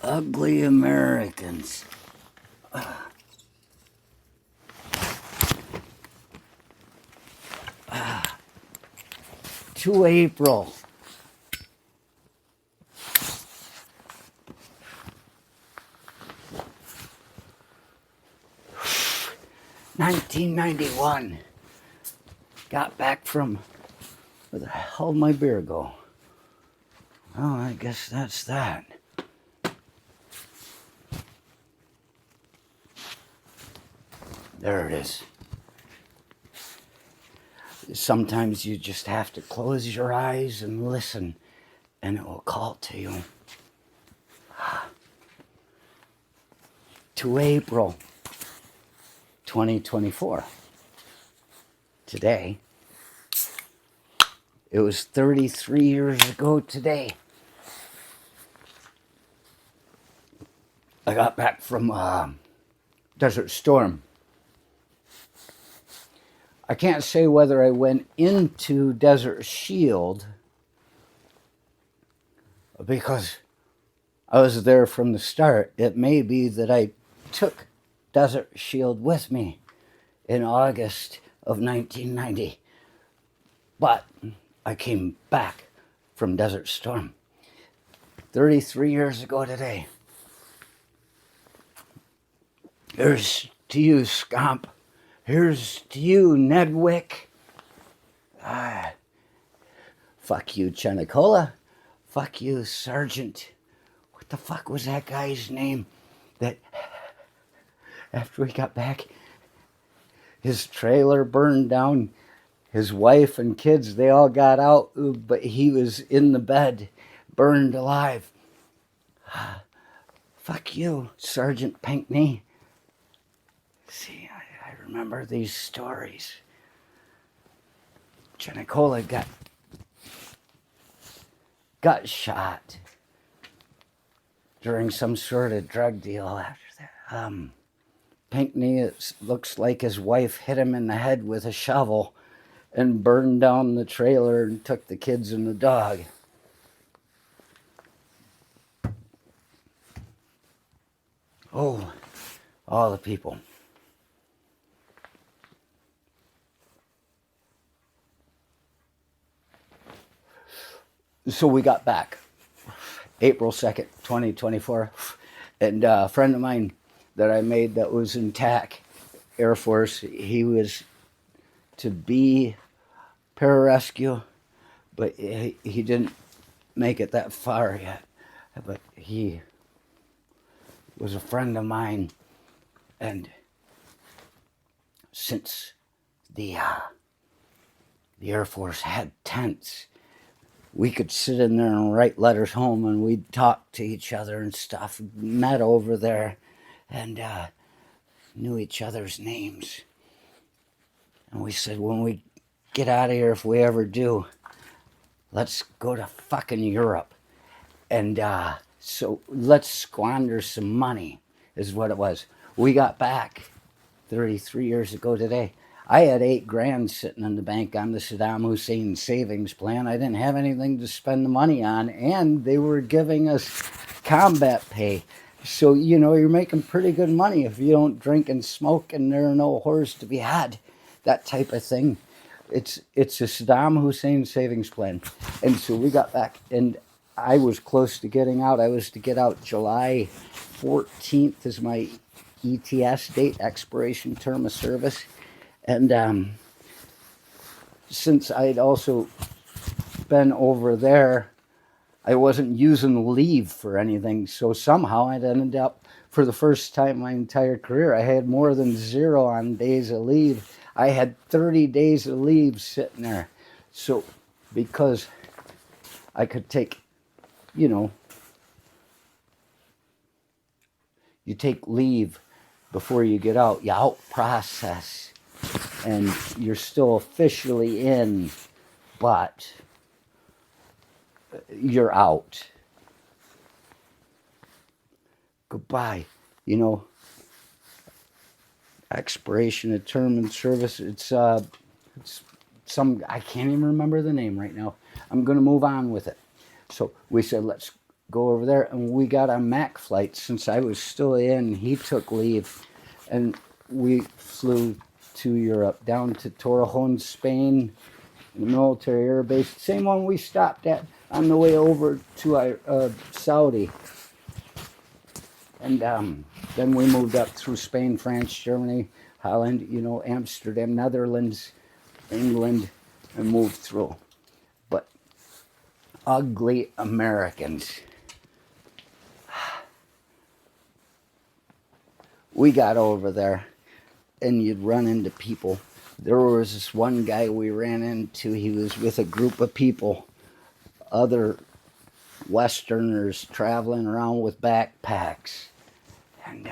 Ugly Americans. 2 April. $1991. Got back from, where the hell did my beer go? Oh, I guess that's that. There it is. Sometimes you just have to close your eyes and listen, and it will call to you. 2 April 2024. Today, it was 33 years ago today. I got back from Desert Storm. I can't say whether I went into Desert Shield because I was there from the start. It may be that I took Desert Shield with me in August of 1990, but I came back from Desert Storm 33 years ago today. Here's to you, Scamp. Here's to you, Nedwick. Fuck you, Chenicola. Fuck you, Sergeant. What the fuck was that guy's name? That after we got back, his trailer burned down. His wife and kids, they all got out, but he was in the bed, burned alive. Fuck you, Sergeant Pinkney. See, I remember these stories. Chenicola got shot during some sort of drug deal after that. Pinkney, it looks like his wife hit him in the head with a shovel and burned down the trailer and took the kids and the dog. Oh, all the people. So we got back April 2nd, 2024, and a friend of mine that I made that was in TAC Air Force, he was to be pararescue, but he didn't make it that far yet. But he was a friend of mine, and since the Air Force had tents, we could sit in there and write letters home, and we'd talk to each other and stuff. Met over there, and knew each other's names. And we said, when we get out of here, if we ever do, let's go to fucking Europe. And so let's squander some money, is what it was. We got back 33 years ago today. I had $8,000 sitting in the bank on the Saddam Hussein savings plan. I didn't have anything to spend the money on, and they were giving us combat pay. So, you know, you're making pretty good money if you don't drink and smoke and there are no whores to be had. That type of thing. It's a Saddam Hussein savings plan. And so we got back, and I was close to getting out. I was to get out July 14th is my ETS date, expiration term of service. And since I'd also been over there, I wasn't using leave for anything. So somehow I'd ended up, for the first time in my entire career, I had more than 0 on days of leave. I had 30 days of leave sitting there. So because I could take, you know, you take leave before you get out, you out process, and you're still officially in, but you're out. Goodbye. You know, expiration of term and service. It's some, I can't even remember the name right now. I'm going to move on with it. So we said, let's go over there, and we got a Mac flight since I was still in. He took leave, and we flew to Europe, down to Torrejon, Spain, the military air base, same one we stopped at on the way over to Saudi. And then we moved up through Spain, France, Germany, Holland, Amsterdam, Netherlands, England, and moved through. But ugly Americans. We got over there, and you'd run into people. There was this one guy we ran into. He was with a group of people, other Westerners traveling around with backpacks. And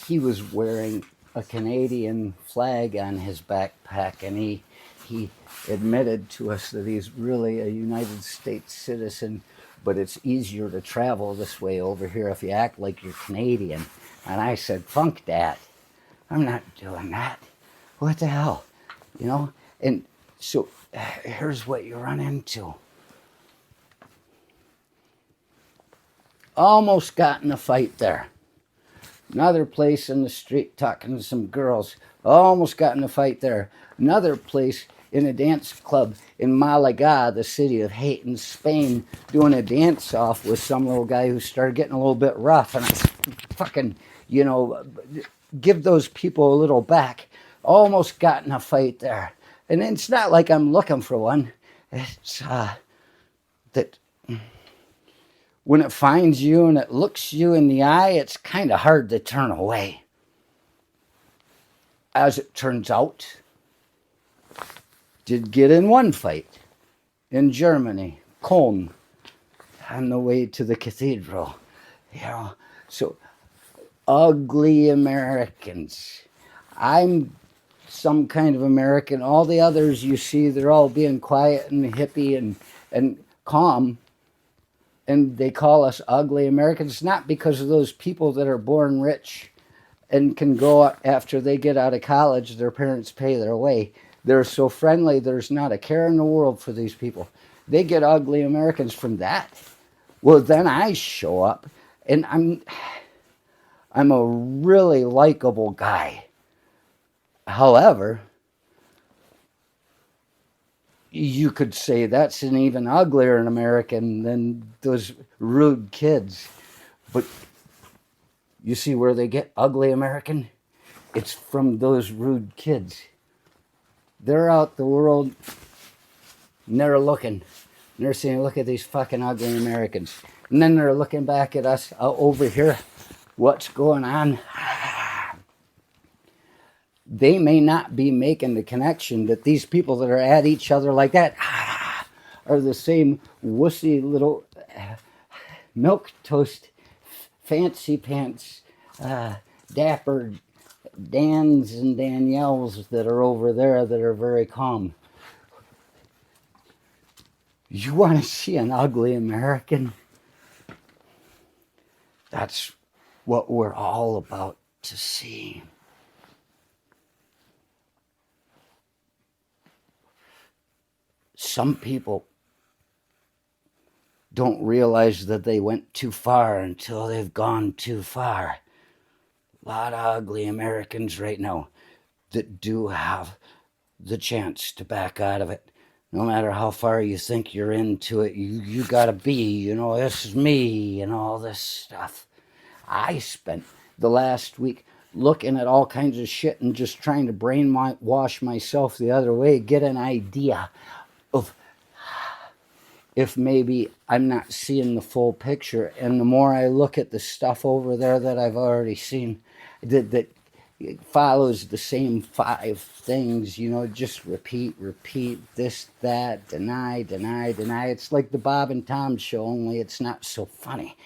he was wearing a Canadian flag on his backpack, and he admitted to us that he's really a United States citizen, but it's easier to travel this way over here if you act like you're Canadian. And I said, funk that. I'm not doing that. What the hell? And so here's what you run into. Almost got in a fight there. Another place in the street talking to some girls. Almost got in a fight there. Another place in a dance club in Malaga, the city of hate in Spain, doing a dance off with some little guy who started getting a little bit rough. And I fucking, give those people a little back. Almost got in a fight there. And it's not like I'm looking for one. It's that when it finds you and it looks you in the eye, it's kind of hard to turn away. As it turns out, did get in one fight in Germany, Köln, on the way to the cathedral. So ugly Americans. I'm some kind of American. All the others you see, they're all being quiet and hippie and calm. And they call us ugly Americans, not because of those people that are born rich and can go after they get out of college, their parents pay their way. They're so friendly, there's not a care in the world for these people. They get ugly Americans from that. Well, then I show up, and I'm a really likable guy. However, you could say that's an even uglier American than those rude kids. But you see where they get ugly American? It's from those rude kids. They're out the world, and they're looking. And they're saying, look at these fucking ugly Americans. And then they're looking back at us over here. What's going on? They may not be making the connection that these people that are at each other like that are the same wussy little milk toast, fancy pants, dapper Dans and Danielles that are over there that are very calm. You want to see an ugly American? That's what we're all about to see. Some people don't realize that they went too far until they've gone too far. A lot of ugly Americans right now that do have the chance to back out of it. No matter how far you think you're into it, you gotta be, this is me and all this stuff. I spent the last week looking at all kinds of shit and just trying to brainwash myself the other way, get an idea of if maybe I'm not seeing the full picture. And the more I look at the stuff over there that I've already seen, that follows the same 5 things, just repeat, this, that, deny. It's like the Bob and Tom show, only it's not so funny.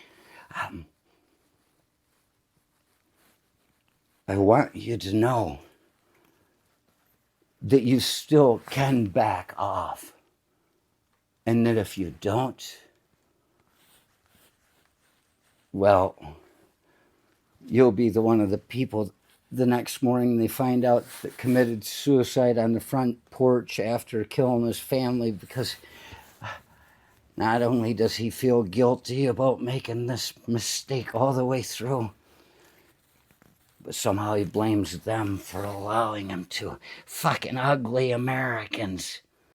I want you to know that you still can back off. And that if you don't, well, you'll be one of the people the next morning they find out that committed suicide on the front porch after killing his family because Not only does he feel guilty about making this mistake all the way through, but somehow he blames them for allowing him to. Fucking ugly Americans.